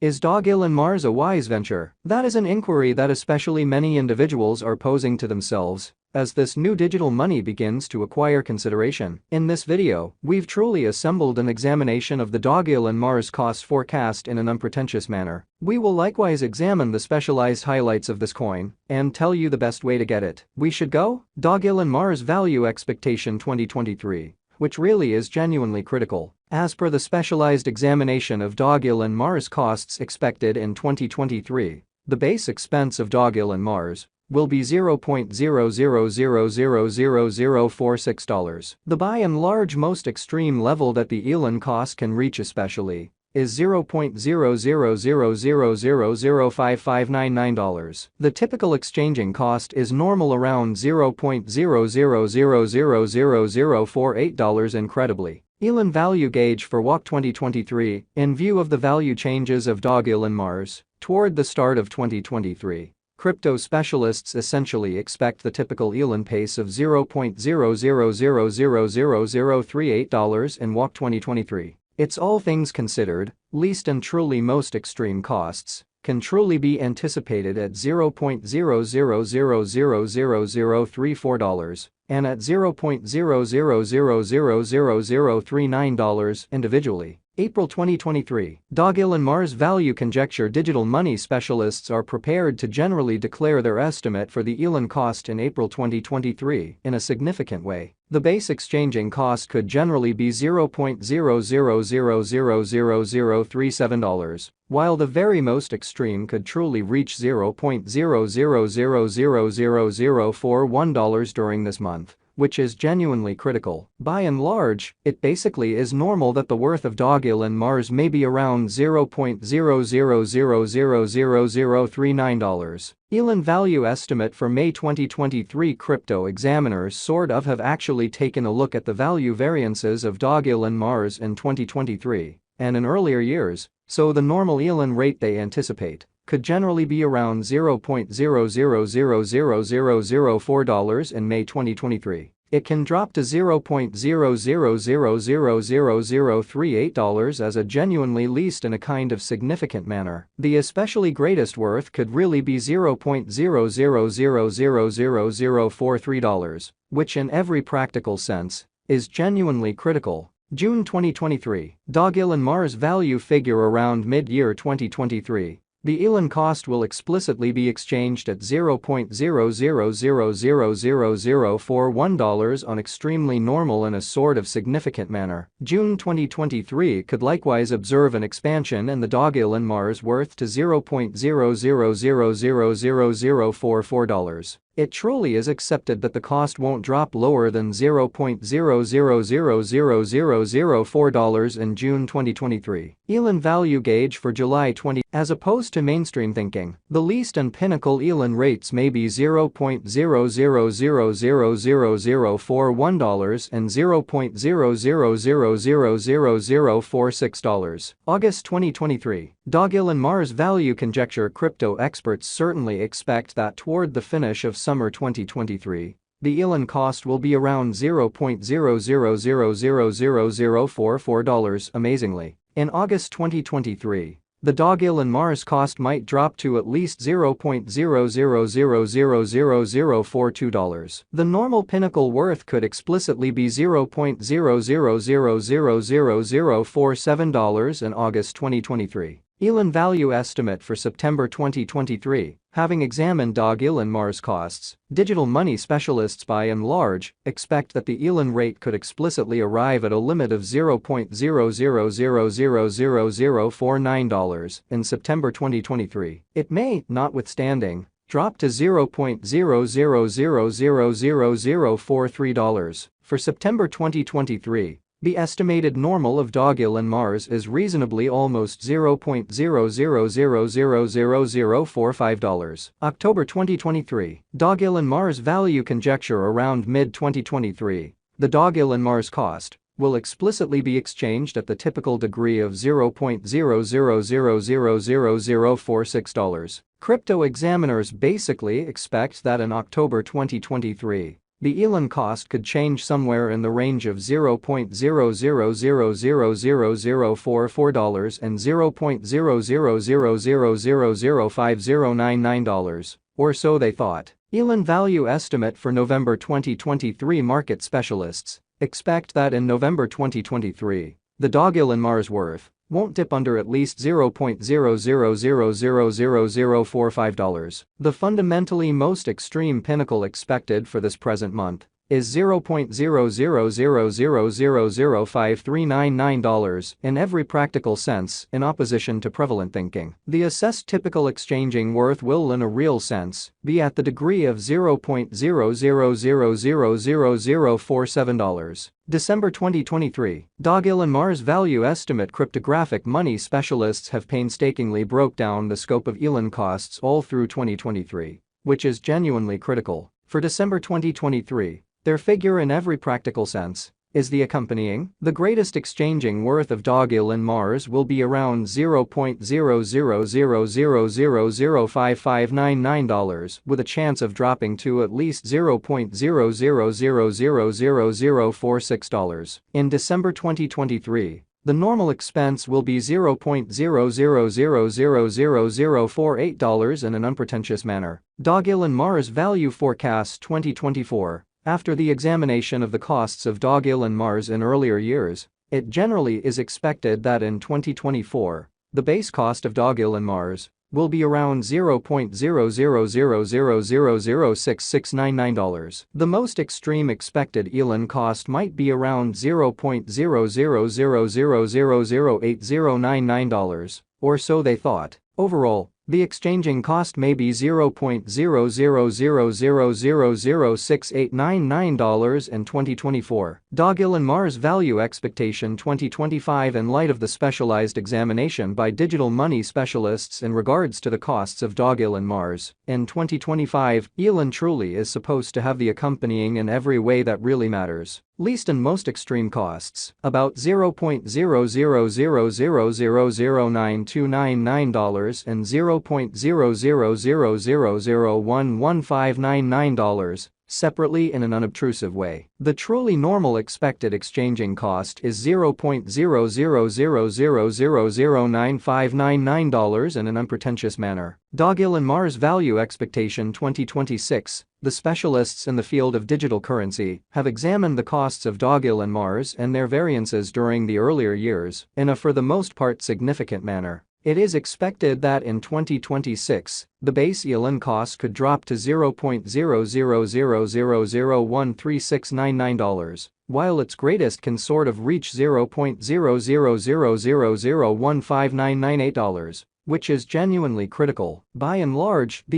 Is Dogelon Mars a wise venture? That is an inquiry that especially many individuals are posing to themselves as this new digital money begins to acquire consideration. In this video, we've truly assembled an examination of the Dogelon Mars cost forecast in an unpretentious manner. We will likewise examine the specialized highlights of this coin and tell you the best way to get it. We should go? Dogelon Mars Value Expectation 2023, which really is genuinely critical. As per the specialized examination of Dogelon Mars costs expected in 2023, the base expense of Dogelon Mars will be $0.00000046. The by and large most extreme level that the elon cost can reach especially is $0.0000005599. The typical exchanging cost is normal around $0.00000048. Incredibly, elon value gauge for WOC 2023 in view of the value changes of Dogelon Mars toward the start of 2023. Crypto specialists essentially expect the typical elon pace of $0.00000038 in WOC 2023. It's all things considered, least and truly most extreme costs can truly be anticipated at $0.00000034 and at $0.00000039 individually. April 2023, Dogelon Mars Value Conjecture Digital money specialists are prepared to generally declare their estimate for the elon cost in April 2023 in a significant way. The base exchanging cost could generally be $0.00000037, while the very most extreme could truly reach $0.00000041 during this month, which is genuinely critical. By and large, it basically is normal that the worth of Dogelon Mars may be around $0.00000039. Elon value estimate for May 2023. Crypto examiners sort of have actually taken a look at the value variances of Dogelon Mars in 2023 and in earlier years, so the normal elon rate they anticipate could generally be around $0.00000004 in May 2023. It can drop to $0.00000038 as a genuinely least in a kind of significant manner. The especially greatest worth could really be $0.00000043, which in every practical sense is genuinely critical. June 2023, Dogelon Mars value figure around mid-year 2023. The elon cost will explicitly be exchanged at $0.00000041 on extremely normal in a sort of significant manner. June 2023 could likewise observe an expansion in the Dogelon Mars worth to $0.00000044. It truly is accepted that the cost won't drop lower than $0.00000004 in June 2023. Elon value gauge for July 20. As opposed to mainstream thinking, the least and pinnacle elon rates may be $0.00000041 and $0.00000046. August 2023, Dogelon Mars value conjecture. Crypto experts certainly expect that toward the finish of summer 2023, the elon cost will be around $0.00000044. Amazingly, in August 2023, the Dogelon Mars cost might drop to at least $0.00000042. The normal pinnacle worth could explicitly be $0.00000047 in August 2023. Elon value estimate for September 2023. Having examined Dogelon Mars costs, digital money specialists by and large expect that the elon rate could explicitly arrive at a limit of $0.00000049 in September 2023. It may, notwithstanding, drop to $0.00000043 for September 2023. The estimated normal of Dogelon Mars is reasonably almost $0.00000045. October 2023, Dogelon Mars value conjecture around mid-2023. The Dogelon Mars cost will explicitly be exchanged at the typical degree of $0.00000046. Crypto examiners basically expect that in October 2023, the elon cost could change somewhere in the range of $0.0000044 and $0.000005099, or so they thought. Elon value estimate for November 2023. Market specialists expect that in November 2023, the Dogelon Mars worth won't dip under at least $0.0000045. The fundamentally most extreme pinnacle expected for this present month is $0.000005399 in every practical sense, in opposition to prevalent thinking. The assessed typical exchanging worth will in a real sense be at the degree of $0.0000047. December 2023, Dogelon Mars value estimate. Cryptographic money specialists have painstakingly broke down the scope of elon costs all through 2023, which is genuinely critical. For December 2023, their figure in every practical sense is the accompanying. The greatest exchanging worth of Dogelon Mars will be around $0.000005599, with a chance of dropping to at least $0.0000046. In December 2023, the normal expense will be $0.0000048 in an unpretentious manner. Dogelon Mars value forecast 2024. After the examination of the costs of Dogelon Mars in earlier years, it generally is expected that in 2024, the base cost of Dogelon Mars will be around $0.000006699. The most extreme expected elon cost might be around $0.000008099, or so they thought. Overall, the exchanging cost may be $0.000006899 in 2024. Dogelon Mars value expectation 2025. In light of the specialized examination by digital money specialists in regards to the costs of Dogelon Mars, in 2025, elon truly is supposed to have the accompanying in every way that really matters. Least and most extreme costs, about $0.00000092999 and $0.00000115999, separately in an unobtrusive way. The truly normal expected exchanging cost is $0.00000095999 in an unpretentious manner. Dogelon Mars value expectation 2026. The specialists in the field of digital currency have examined the costs of Dogelon Mars and their variances during the earlier years in a for the most part significant manner. It is expected that in 2026, the base elon cost could drop to $0.00000136999, while its greatest can sort of reach $0.00000159998, which is genuinely critical. By and large, the